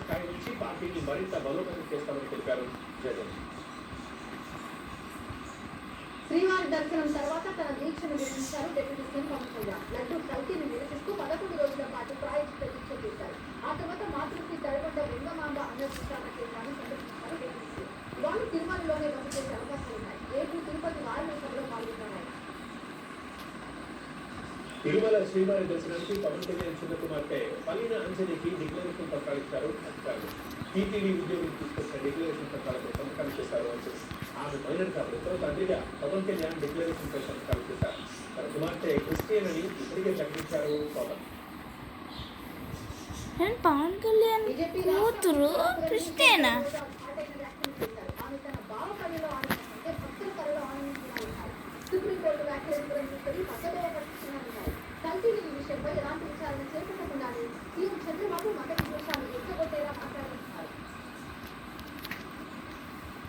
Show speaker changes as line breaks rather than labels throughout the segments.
స్థాయి నుంచి పార్టీని మరింత బలోపేతం చేస్తామని తెలిపారు జగన్.
శ్రీవారి దర్శనం తర్వాత తన దీక్షను విరమించారు డిప్యూటీ సీఎం పవన్ కళ్యాణ్. లడ్డూ కల్తీని నిరసిస్తూ 11 రోజుల పాటు ప్రాయోజిత దీక్ష చేశారు. ఆ తర్వాత మాతృశ్రీ తడగొండ వెంగమాంబ అన్నప్రసాద కేంద్రాన్ని సందర్శించారు డిప్యూటీ సీఎం. ఇవాళ తిరుమలలోనే బస చేసే అవకాశాలు ఉన్నాయి. రేపు తిరుపతి వారాల సభలో పాల్గొన్నారు.
తిరుమల శ్రీవారి దర్శనానికి పవన్ కళ్యాణ్ చిన్న కుమార్తె పల్లిన అంజలికి డిక్లరేషన్ పత్రాలు ఇచ్చారు అధికారులు. టీటీడీ ఉద్యోగులు తీసుకొచ్చిన డిక్లరేషన్ పత్రాలకు సంతకాలు చేశారు అని ఆమె మైనర్ కావడంతో తండ్రిగా పవన్ కళ్యాణ్ డిక్లరేషన్ పై సంతకాలు చేశారు. తన కుమార్తె క్రిస్టియన్ అని ఇప్పటికే ప్రకటించారు పవన్.
పవన్ కళ్యాణ్ కూతురు క్రిస్టియనా?
సుప్రీంకోర్టు వ్యాఖ్యలను పురస్కరించి పక్కదోవ పట్టించారన్నారు. కల్తీని ఈ విషయంపై ఎలాంటి విచారణ చేపట్టకుండానే సీఎం చంద్రబాబు మత విద్వేషాన్ని ఎత్తగొట్టేలా మాట్లాడుతున్నారు.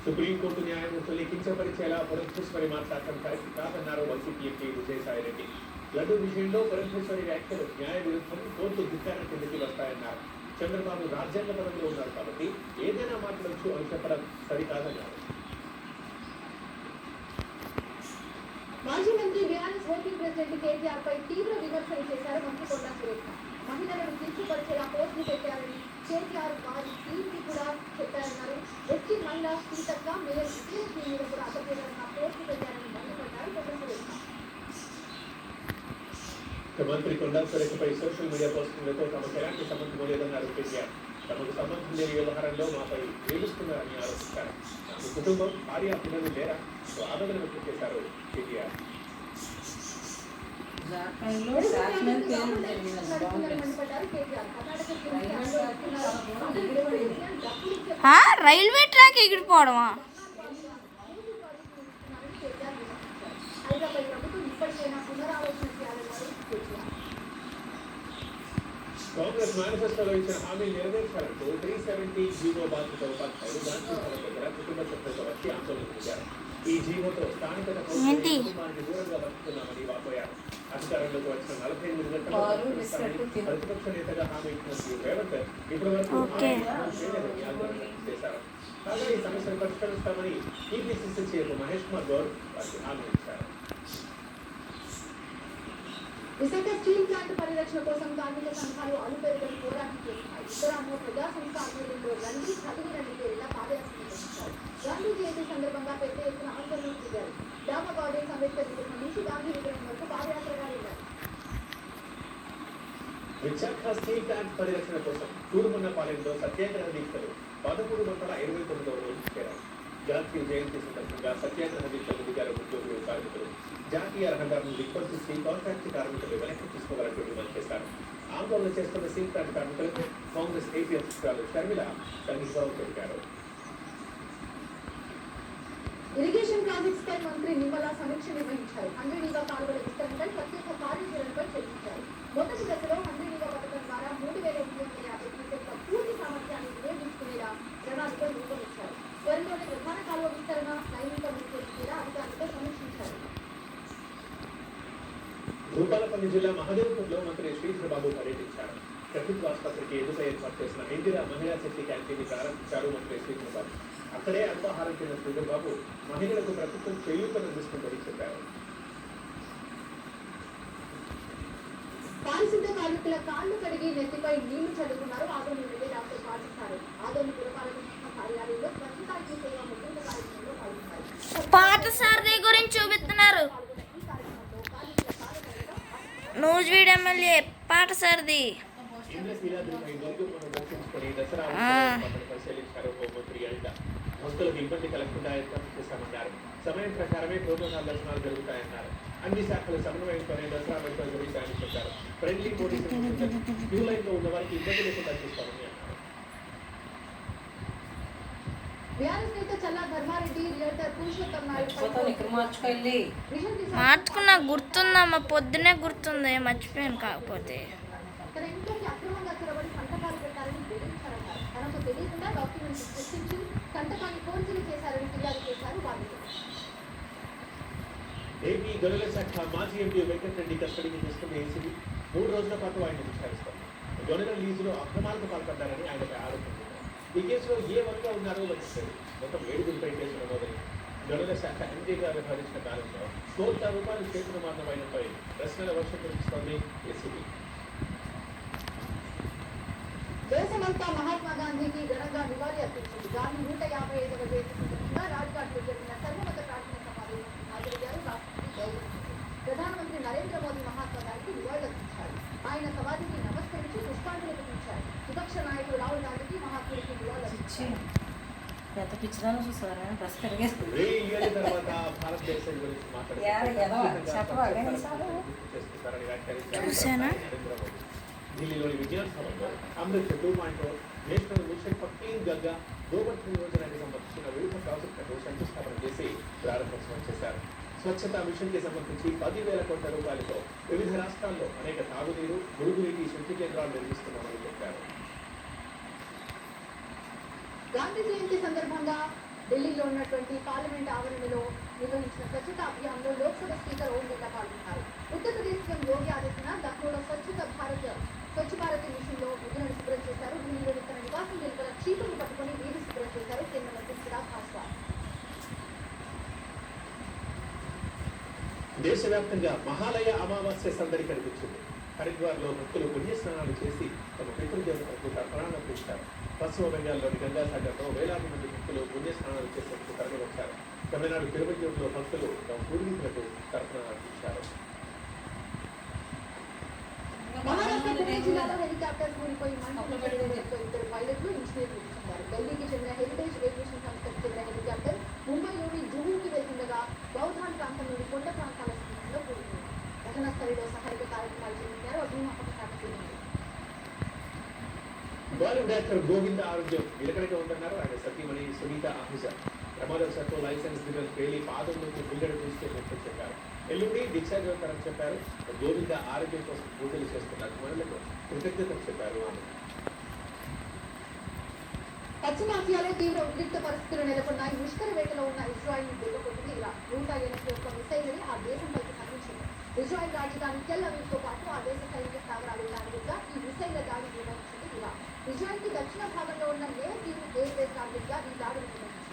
సుప్రీంకోర్టు న్యాయమూర్తుల్ని కించపరిచేలా పురంధేశ్వరి మాట్లాడటం కరెక్ట్ కాదన్నారు వైసీపీ ఎంపీ విజయసాయిరెడ్డి. లడ్డూ విషయంలో పురంధేశ్వరి వ్యాఖ్యలు న్యాయ విరుద్ధం, కోర్టు ధిక్కారం కిందకి వస్తాయన్నారు. చంద్రబాబు రాజ్యాంగ పరంలో ఉన్నారు కాబట్టి ఏదైనా మాట్లాడొచ్చు అని చెప్పడం సరికాదన్నారు.
మాజీ మంత్రి బీఆర్ఎస్ వర్కింగ్ ప్రెసిడెంట్ కేటీఆర్ పై తీవ్ర విమర్శలు చేశారు మంత్రి కొండా సురేఖ. మహిళలను కించపరిచేలా పోస్టులు పెట్టారని కేటీఆర్ వారి టీంకి కూడా చెప్పారన్నారు. ఎస్టీ మహిళా సీతక్క మేయర్ విజయశ్రీ మీద కూడా అసభ్యంగా పోస్టు పెట్టారని మండిపడ్డారు కొండా సురేఖ.
మంత్రి కొండా సురేఖపై సోషల్ మీడియా పోస్టులతో తమకు ఎలాంటి సంబంధం లేదన్నారు కేటీఆర్. తమకు సంబంధం లేని వ్యవహారంలో మాపై వేలుస్తున్నారని ఆరోపించారు. నాకు కుటుంబం, భార్య, పిల్లలు లేరా ఆవేదన వ్యక్తం చేశారు కేటీఆర్.
రైల్వే ట్రాక్ ఎగిరిపోవడమా?
కాంగ్రెస్ మేనిఫెస్టోలో ఇచ్చిన హామీలు నెరవేర్చాలంటూ 370 జీవో బాధిత ఉపాధ్యాయులు గాంధీ భవన్ దగ్గర కుటుంబ సభ్యులతో వచ్చి ఆందోళన చేశారు. ఈ జీవోతో స్థానికత కుటుంబానికి దూరంగా బతుకుతున్నామని వాపోయారు. అధికారంలోకి వచ్చిన 48 గంటల్లో ప్రతిపక్ష నేతగా హామీ ఇచ్చిన రేవంత్ ఇప్పటి వరకు చేయలేదని ఆందోళన చేశారు. కాగా ఈ సమస్యను పరిష్కరిస్తామని టీపీసీసీ చీఫ్ మహేష్ కుమార్ గౌడ్ వారికి హామీ ఇచ్చారు.
విశాఖ స్టీల్ ప్లాంట్ పరిరక్షణ కోసం కార్మిక సంఘాలు అలుపెరుగని పోరాటం చేస్తున్నాయి. ఉత్తరాంధ్ర ప్రజా సంస్థ ఆధ్వర్యంలో రండి చదివి రండి పేరిట పాదయాత్ర నిర్వహించారు. గాంధీ జయంతి సందర్భంగా పెద్ద ఎత్తున ఆందోళన దిగారు. డామా గార్డెన్స్ అంబేద్కర్ విగ్రహం నుంచి గాంధీ విగ్రహం వరకు పాదయాత్రగా వెళ్ళారు.
విశాఖ స్టీల్ ప్లాంట్ పరిరక్షణ కోసం తూర్పున్నపాలెంలో సత్యాగ్రహ దీక్షలు 1329వ రోజు చేరారు. జాతీయ జయంతి సందర్భంగా సత్యాగ్రహ దీక్షలు దిగారు ఉద్యోగులు, కార్మికులు. జాతీయ రహదారులను విధ్వంసిస్తూ కాంట్రాక్ట్ కార్మికులు వెనక్కి తీసుకోవాలంటూ డిమాండ్ చేశారు. ఆందోళన చేస్తున్న స్టీల్ ప్లాంట్ కార్మికులకు కాంగ్రెస్ ఏపీ అధ్యక్షురాలు షర్మిల సంఘీభావం తెలిపారు.
ఇరిగేషన్ ప్రాజెక్ట్స్ పై మంత్రి నిమ్మల సమీక్ష నిర్వహించారు. హండ్రీనీవా కాలువల విస్తరణపై ప్రత్యేక కార్యాచరణపై చర్చించారు. మొదటి దశలో హండ్రీనీవా పథకం ద్వారా 3,350 క్యూసెక్ల పూర్తి సామర్థ్యాన్ని వినియోగించుకునేలా ప్రణాళికలు రూపొందించారు. త్వరలోనే ప్రధాన కాలువ విస్తరణ, లైంగిక ముఖ్యమంత్రిగా అధికారులతో సమీక్షించారు.
భూపాలపల్లి జిల్లా మహదేవ్పూర్లో మంత్రి శ్రీధరబాబు పర్యటించారు. ప్రభుత్వ ఆసుపత్రికి ఎదుట ఏర్పాటు చేసిన ఇందిరా మహిళా శక్తి క్యాంటీన్ ప్రారంభించారు మంత్రి శ్రీధరబాబు. అక్కడే అల్పాహారం తిన్న శ్రీధరబాబు మహిళలకు ప్రభుత్వం చేయూతనందిస్తుందని చెప్పారు.
పారిశుద్ధ కార్మికుల కాళ్లు కడిగి నెత్తిపై నీళ్లు చల్లుకున్నారు ఆదోని ఎమ్మెల్యే డాక్టర్ పాటిస్తారు. ఆదోని పురపాలక సంస్థ కార్యాలయంలో స్వచ్ఛతాకి సేవ ముఖ్యంగా కార్యక్రమంలో పాల్గొన్నారు.
పాఠశాల గురించి చూపిస్తున్నారు. నూజివీడు ఎమ్మెల్యే పాఠశారథి.
భక్తులకు ఇబ్బంది కలగకుండా ఏర్పాటు చేశామన్నారు. సమయం ప్రకారమే ప్రోటోకాల్ దర్శనాలు జరుగుతాయన్నారు. అన్ని శాఖల సమన్వయంతోనే దసరా వేడుకలు జరుగుతాయని చెప్పారు. ఫ్రెండ్లీ పోలీసులు క్యూ లైన్ లో ఉన్న వారికి ఇబ్బంది లేకుండా చూస్తామని అన్నారు.
బీఆర్ఎస్ నేత చల్లా ధర్మారెడ్డి రియల్టర్ పురుషోత్తం
మార్చుకున్నా గుర్తుందమ్మా, పొద్దునే గుర్తుంది, మర్చిపోయాను. కాకపోతే
తన ఇంట్లోకి అక్రమంగా చొరబడి సంతకాలు పెట్టారని బెదిరించారన్నారు. తనకు తెలియకుండా డాక్యుమెంట్స్ సృష్టించి సంతకాన్ని ఫోర్జరీ చేశారని ఫిర్యాదు చేశారు బాధితులు.
ఏపీ గనుల శాఖ మాజీ ఎంపీ వెంకటరెడ్డి కస్టడీకి తీసుకున్న ఏసీబీ 3 రోజుల పాటు ఆయన విచారిస్తారు. గనుల లీజులో అక్రమాలకు పాల్పడ్డారని ఆయనపై ఆరోపణ ఈ కేసులో ఏ వర్గంలో ఉన్నారో వచ్చేది. మొత్తం 7గురిపై కేసు నమోదైంది. గనుల శాఖ ఎండీగా వ్యవహరించిన కాలంలో కోట్ల రూపాయలు చేతులు మారినపై ప్రశ్నల వర్షం కురిపిస్తోంది ఏసీబీ.
దేశమంతా మహాత్మా గాంధీకి ఘనంగా నివాళి అర్పించింది. గాంధీ 155వ జయంతి సందర్భంగా రాజ్ఘాట్లో జరిగిన సర్వమత ప్రార్థన సమావేశం హాజరయ్యారు రాష్ట్రపతి ద్రౌపది ముర్ము. ప్రధానమంత్రి నరేంద్ర మోదీ మహాత్మా గాంధీకి నివాళులర్పించారు. ఆయన సమాధికి నమస్కరించి పుష్పాంజలి ఘటించారు. విపక్ష నాయకుడు రాహుల్ గాంధీకి మహాత్ముడికి నివాళులర్పించారు.
ఎంత పిచ్చిదానో చూస్తారా బస్ కడిగేస్తుంది.
వెయ్యేళ్ల తర్వాత భారతదేశం గురించి చేస్తున్నారని వ్యాఖ్యానించారు
చూసానా?
నరేంద్ర మోదీ. ఢిల్లీలోని విజ్ఞాన్ భవన్లో Amrit 2.0 national mission for clean Ganga Govardhan యోజనకి సంబంధించిన వివిధ ప్రాజెక్టులకు శంకుస్థాపన చేసి ప్రారంభోత్సవం చేశారు. స్వచ్ఛతా మిషన్ కి సంబంధించి 10,000 కోట్ల రూపాయలతో వివిధ రాష్ట్రాల్లో అనేక తాగునీరు, మురుగునీటి శుద్ధి కేంద్రాలు నిర్మిస్తున్నామని చెప్పారు.
గాంధీ జయంతి సందర్భంగా ఢిల్లీలో ఉన్నటువంటి పార్లమెంట్ ఆవరణలో నిర్వహించిన స్వచ్ఛతా అభియాన్లో లోక్సభ స్పీకర్ ఓం బిర్లా పాల్గొన్నారు. ఉత్తరప్రదేశ్ సీఎం యోగి ఆదిత్యనాథ్ లక్నోలో స్వచ్ఛ భారత్ మిషన్ లో నిధులను శుభ్రం చేశారు. ఢిల్లీలోని తన నివాసం వెలుపల చీపులు పట్టుకుని వీధి శుభ్రం చేశారు కేంద్ర మంత్రి చిరాగ్ పాస్వాన్.
దేశవ్యాప్తంగా మహాలయ అమావాస్య సందడి కనిపించింది. హరిద్వార్లో భక్తులు పుణ్యస్నానాలు చేసి తమ పితృదేవతలకు తర్పణాలు అర్పించారు. పశ్చిమ బెంగాల్లోని గంగాసాగర్లో వేలాది మంది భక్తులు పుణ్యస్నానాలు చేసేందుకు తరలివచ్చారు. తమిళనాడు తిరువయ్యూరులో భక్తులు తమ పూర్వీకులకు తర్పణాలు అర్పించారు.
మహారాష్ట్ర పుణె జిల్లాలో హెలికాప్టర్ కూలిపోయి మంటలు ఇద్దరు పైలట్లు ఇంజనీర్లు చెందారు. ఢిల్లీకి చెందిన హెరిటేజ్ ఏవియేషన్ సంస్థకు చెందిన హెలికాప్టర్ ముంబైలోని జుహూకి వెళ్తుండగా బౌధాన్ ప్రాంతంలోని కొండ ప్రాంతాల సమీపంలో కూలింది. ఘటనా స్థలిలో సహాయక కార్యక్రమాలు చేపట్టారు. అగ్నిమాపక శాఖ సిబ్బంది.
బాలీవుడ్ యాక్టర్ గోవింద ఆరోగ్యం నిలకడగా ఉందన్నారు ఆయన సతీమణి సునీత ఆహుజా. ప్రమాదవశాత్తు లైసెన్స్ దిగని పేలి పాదంలోకి బిల్లెడు తీసుకెళ్ళినట్టు చెప్పారు. ఎల్లుండి డిశ్చార్జ్ అవుతారని చెప్పారు. గోవింద ఆరోగ్యం కోసం పూజలు చేస్తున్న అభిమానులకు కృతజ్ఞతలు చెప్పారు ఆమె.
పశ్చిమాసియాలో తీవ్ర ఉద్రిక్త పరిస్థితులు నెలకొన్నాయి. ముష్కర వేటలో ఉన్న ఇజ్రాయిల్ దిగకొట్టింది ఇరాన్. 181 మిసైల్ని ఆ దేశంపైకి సంధించింది. ఇజ్రాయిల్ రాజధాని టెల్ అవీవ్తో పాటు ఆ దేశ సైనిక స్థావరాలు దానిగా ఈ మిసైళ్ల దాడి నిర్వహించింది ఇరాన్. ఇజ్రాయిల్ కి దక్షిణ భాగంలో ఉన్న నేవతీవ్ ఎయిర్ బేస్ టార్గెట్ గా ఈ దాడిని నిర్వహించింది.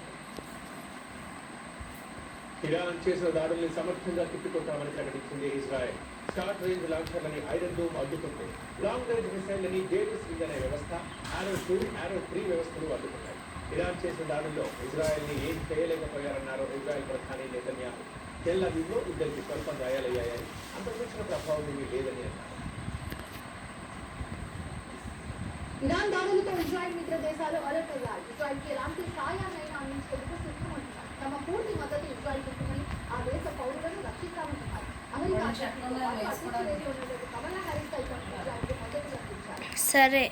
ఇరాన్ చేసిన దాడుల్ని సమర్థంగా తిప్పికొట్టామని ప్రకటించింది ఇజ్రాయెల్. షార్ట్ రేంజ్ లాంఛర్లని ఐరన్ డోమ్ అడ్డుకుంటే లాంగ్ రేంజ్ మిసైళ్లని డేవిస్ వింగ్ అనే వ్యవస్థ, ఆరో 2, ఆరో 3 వ్యవస్థలు అడ్డుకున్నాయి. ఇరాన్ చేసిన దాడుల్లో ఇజ్రాయెల్ ని ఏం చేయలేకపోయారన్నారు ఇజ్రాయెల్ ప్రధాని నెతన్యాహు. టెల్ అవీవ్లో ఇద్దరికి స్వల్ప గాయాలయ్యాయని, అంతకుమించిన ప్రభావం ఏమీ లేదని అన్నారు.
ఇరాన్ దాడులతో ఇజ్రాయిల్ మిత్ర దేశాలు అలర్ట్ అయ్యాయి. ఇజ్రాయిల్ కి ఎలాంటి సాయాన్నైనా అందించేందుకు సిద్ధమంటున్నారు. తమ పూర్తి మద్దతు ఇజ్రాయిల్ ఇస్తుందని, ఆ దేశ పౌరులను రక్షిస్తామంటున్నారు. అమెరికా కమలా హారిస్ సైతం ఇజ్రాయిల్కి మద్దతు ప్రకటించారు.
సరే,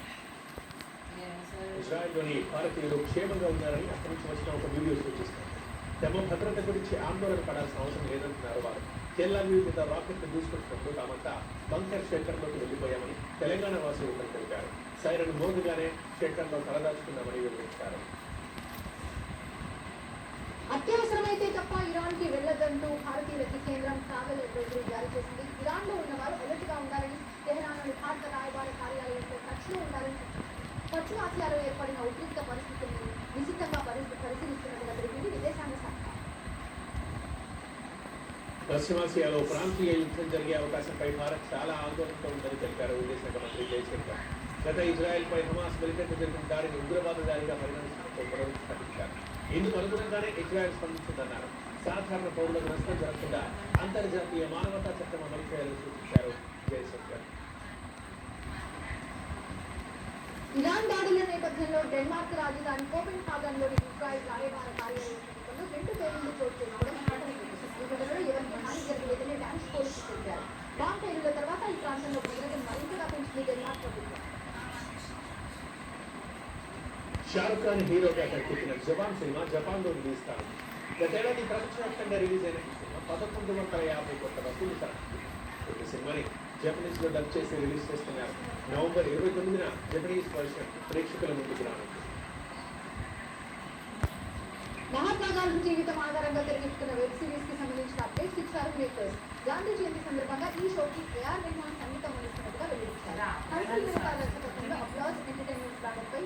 ఇజ్రాయెల్లోని భారతీయులు క్షేమంగా ఉన్నారని అక్కడి నుంచి వచ్చిన ఒక వీడియో సూచిస్తుంది. తమ భద్రత గురించి ఆందోళన పడాల్సిన అవసరం లేదంటున్నారు వారు. టెల్ అవీవ్ మీద రాకెట్లు దూసుకొచ్చినప్పుడు తామంతా బంకర్ షెల్టర్లోకి వెళ్లిపోయామని తెలంగాణ వాసులు తెలిపారు. సైరన్ మోదుగానే షెల్టర్లో తలదాచుకున్నామని వివరించారు.
అత్యవసరమైతే తప్ప ఇరాన్ కి వెళ్లొద్దంటూ భారతీయులకి కేంద్రం ట్రావెల్ అడ్వైజరీ జారీ చేసింది. ఇరాన్ లో ఉన్న వారు అలర్ట్ గా ఉండాలని, తెహరాన్లోని భారత రాయబార కార్యాలయంతో టచ్ లో ఉండాలని చెప్పింది. పశ్చిమాసియాలో ఏర్పడిన ఉద్రిక్త పరిస్థితులను నిశితంగా పరిశీలిస్తున్నట్టుగా తెలిపింది విదేశాంగ శాఖ.
పశ్చిమాసియాలో ప్రాంతీయ యుద్ధం జరిగే అవకాశంపై భారత్ చాలా ఆందోళనతో ఉందని తెలిపారు విదేశాంగ మంత్రి జయశంకర్. గత ఇజ్రాయెల్ పై హమాస్ వెలిపెట్టు జరిగిన దాడిని ఉగ్రవాద దాడిగా పరిగణించడంతో పునరుద్ధరించారు. ఇందుకు అనుగుణంగానే ఇజ్రాయెల్ స్పందించిందన్నారు. సాధారణ పౌరులకు నష్టం జరగకుండా అంతర్జాతీయ మానవతా చట్టం అమలు చేయాలని సూచించారు జయశంకర్.
ఇరాన్ దాడుల నేపథ్యంలో డెన్మార్క్ రాజధాని కోపెన్హాగన్లోని ఇజ్రాయెల్ రాయబార కార్యాలయం సమీపంలో 2 పేలుళ్లు చోటు చేసుకోవడం ఘటనలో ఎవరికి హాని జరగలేదని డానిష్ పోలీసులు తెలిపారు. బాంబ్ పేలుళ్ల తర్వాత ఈ ప్రాంతంలో భద్రతను మరింతగా పెంచింది డెన్మార్క్ ప్రభుత్వం.
షారుఖ్ ఖాన్ హీరోగా తెరకెక్కిన జవాన్ సినిమా జపాన్లో రిలీజ్ కానుంది. గతేడాది ప్రపంచవ్యాప్తంగా రిలీజ్ అయిన ఈ సినిమా 1150 కోట్ల వసూలు సాధించింది. ఈ సినిమాని జపనీస్ లో డబ్ చేసి రిలీజ్ చేస్తున్నారు. నవంబర్ 29న జపనీస్ వర్షన్ ప్రేక్షకుల ముందుకు రానుంది.
మహాత్మా గాంధీ జీవితం ఆధారంగా తెరకెక్కుతున్న వెబ్ సిరీస్ కి సంబంధించిన అప్డేట్స్ ఇచ్చారు మేకర్స్. గాంధీ జయంతి సందర్భంగా ఈ షోకి ఏఆర్ రెహమాన్ సంగీతం అందిస్తున్నట్టుగా వెల్లడించారు. దర్శకత్వంలో అప్లాజ్ ఎంటర్టైన్మెంట్ బ్యానర్ పై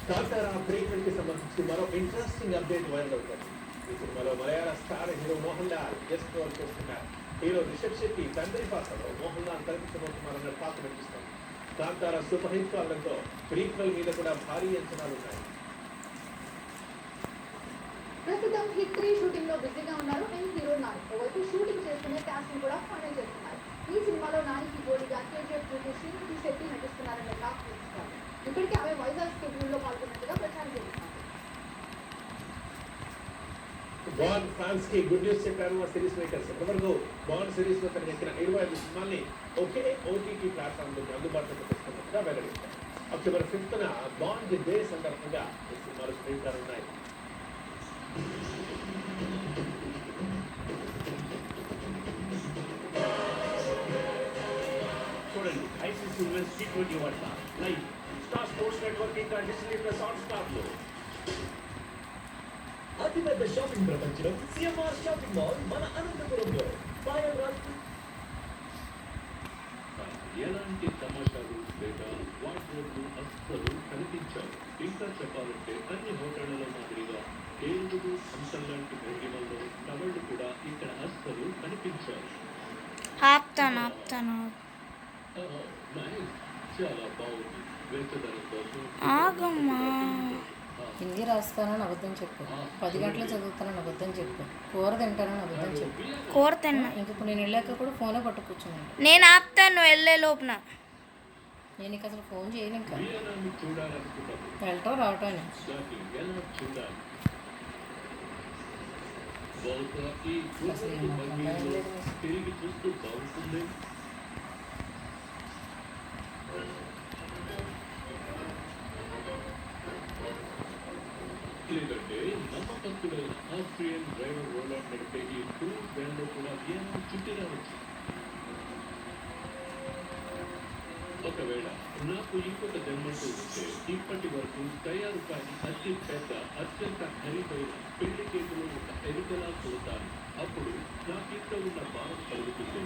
కాంతారా ట్రీట్మెంట్ కి సంబంధించి మరో ఇంట్రెస్టింగ్ అప్డేట్ వైరల్ అవుతుంది. ఈ సినిమాలో మలయాళ star hero Mohan Lal guest role చేస్తున్నారు. హీరో రిషబ్ శెట్టి తండ్రి పాత్రలో మోహన్ లాల్ కనిపించబోతున్నారన్న టాక్ వినిపిస్తుంది. కాంతారా సూపర్ హిట్ కావడంతో ప్రీక్వెల్ మీద కూడా భారీ అంచనాలున్నాయి.
ప్రస్తుతం హిట్ 3 షూటింగ్ లో బిజీగా ఉన్నారు హీరో నాని. ఓవైపు షూటింగ్ చేస్తూనే కాస్టింగ్ కూడా ఫైనల్ చేస్తున్నారు. ఈ సినిమాలో నానికి జోడిగా కేజీఎఫ్ జూనియర్ శ్రీమతి శెట్టి నటిస్తున్నారన్న టాక్ వినిపిస్తారు. ఇప్పటికే ఆమె వైజాగ్ స్కెడ్యూల్ లో పాల్గొన్నట్టుగా ప్రచారం చేస్తున్నారు.
బాండ్ ఫ్యాన్స్ కి గుడ్ న్యూస్ చెప్పారు ఆ సిరీస్ మేకర్స్. ఇప్పటివరకు బాండ్ సిరీస్ లో తెరకెక్కిన 25 సినిమాల్ని ఒకే ఓటీటీ ప్లాట్ఫామ్ లో అందుబాటులోకి తెస్తున్నట్టుగా వెల్లడించారు. అక్టోబర్ 5న బాండ్ డే సందర్భంగా ఈ సినిమాలు స్క్రీన్ కానున్నాయి. చూడండి ICC women's T20 world cup live star sports network ఇంకా డిస్నీ ప్లస్ హాట్‌స్టార్ లో.
అతిపెద్ద షాపింగ్ ప్రపంచం సిఎంఆర్ షాపింగ్ మాల్ మన అనంతపురంలో
ఎలాంటి తమాషాలు లేదా వార్డ్రోబ్లు అస్సలు కనిపించావు. ఇంకా చెప్పాలంటే అన్ని హోటళ్లలో మాదిరిగా ఏనుగులు హంసల్లాంటి భంగిమల్లో టవళ్లు కూడా ఇక్కడ అస్సలు కనిపించావు.
ఆపుతాను
చాలా బాగుంది. వెచ్చదనం కోసం
ఆగమ్మా.
హిందీ రాస్తానని అబద్ధం చెప్పు, 10 గంటలు చదువుతానని అబద్ధం చెప్పు, కూర తింటానని అబద్ధం చెప్పు.
కూర తిన్నా.
ఇంక ఇప్పుడు నేను వెళ్ళాక కూడా ఫోనే పట్టు కూర్చున్నాను.
నేను ఆపుతాను వెళ్ళే లోపున.
నేను నీకు అసలు ఫోన్ చేయను. ఇంకా
వియనాన్ని చూడాలనుకున్నప్పుడు
వెళ్ళటం రావటం
షాపింగ్ ఎలా చూడాలి. బహుశా ఈ
అసలు
గుర్రపు
ఏమో
భంగిమలో
అర్థం లేదు.
తిరిగి చూస్తూ బాగుంటుంది. లేదంటే నమ్మకస్తుడైన ఆస్ట్రియన్ డ్రైవర్ రోలాండ్ నడిపే ఈ క్రూజ్ వ్యాన్లో కూడా వియన్నా చుట్టి రావచ్చు. ఒకవేళ నాకు ఇంకొక జన్మంటూ ఉంటే ఇప్పటి వరకు తయారు కాని అతి పెద్ద అత్యంత ఖరీదైన పెళ్లి కేకులో ఒక ఎరుకలా చూస్తాను. అప్పుడు నాకు ఇంట్లో ఉన్న భారం కలుగుతుంది.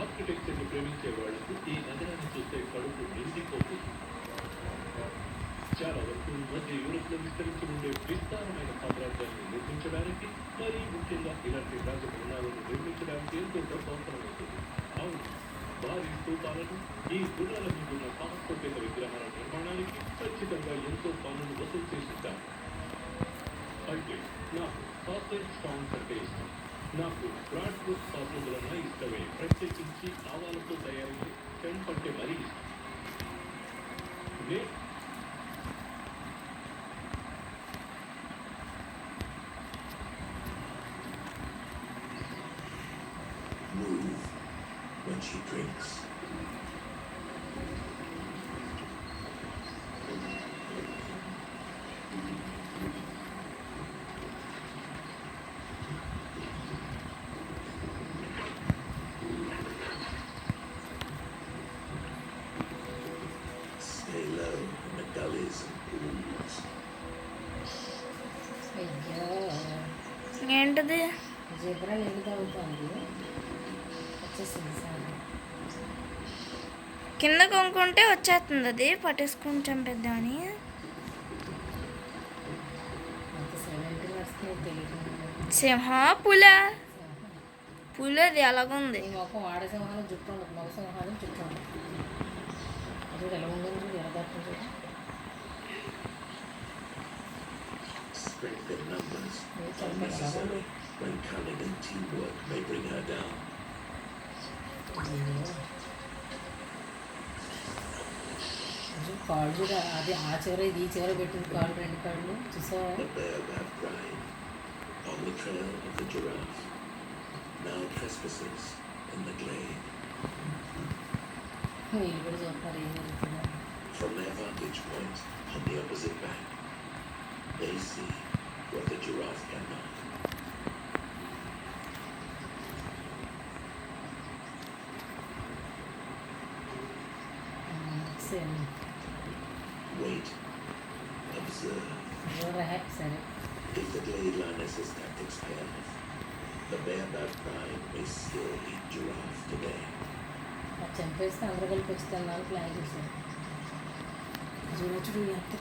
ఆర్కిటెక్చర్ని ప్రేమించే వాళ్లకు ఈ నగరాన్ని చూస్తే కడుపు నిండిపోతుంది. చాలా వరకు మధ్య యూరోప్లో విస్తరించి ఉండే విస్తారమైన సామ్రాజ్యాన్ని నిర్మించడానికి, మరీ ముఖ్యంగా ఇలాంటి రాజభవనాలను నిర్మించడానికి ఎంతో డబ్బు అవసరమవుతుంది. అవును, భారీ స్తూపాలను, ఈ గుర్రాల మీదున్న సాంస్కృతిక విగ్రహాల నిర్మాణానికి ఖచ్చితంగా ఎంతో పన్నును వసూలు చేస్తుంటారు. అయితే నాకు సాసేజ్ సాంగ్స్ అంటే ఇష్టం. నాకు బ్రాడ్ ఫ్రూట్ సాసేజ్లన్నా ఇష్టమే. ప్రత్యేకించి ఆవాలతో తయారయ్యే కెంప్ అంటే మరీ ఇష్టం.
move when she drinks. Stay low in the gullies and pools.
అయ్యో,
ఏంటిది?
జీబ్రా నీళ్ళు తాగుతుంది. వచ్చేసింది సార్.
కింద కొనుక్కుంటే వచ్చేస్తుంది. అది పట్టేసుకుని చంపేద్దామని.
అంత సైలెంట్గా వస్తుంది తెలియదు.
సింహ పుల పులది అలాగుంది.
ఈ మొక్క ఆడ సింహాలు జుట్టు ఉండదు, మగ సింహాలు జుట్టు ఉండదు. చూడు ఎలా ఉందని చూడు, ఎలా దాటుతుంది చూడు.
Strength in numbers, unnecessary when cunning and teamwork may bring her down.
కాళ్ళు చూడ, అది ఆ చివర ఇది ఈ చివర పెట్టింది కాళ్ళు, 2 కాళ్ళు చూసావా?
The baobab bride on the trail of the giraffe now trespasses in the glade.
వీళ్ళు కూడా చూస్తున్నారు ఏం జరుగుతుందో.
From their vantage point on the opposite bank, they see what the giraffe cannot.
Same
Wait, observe.
సరే.
If the glade lioness's tactics pay off, the baobab bride may still eat giraffe today.
చంపేస్తే అందరూ కలిపి వచ్చి తిన్నాను plan చేశాను చూడొచ్చు ఎంత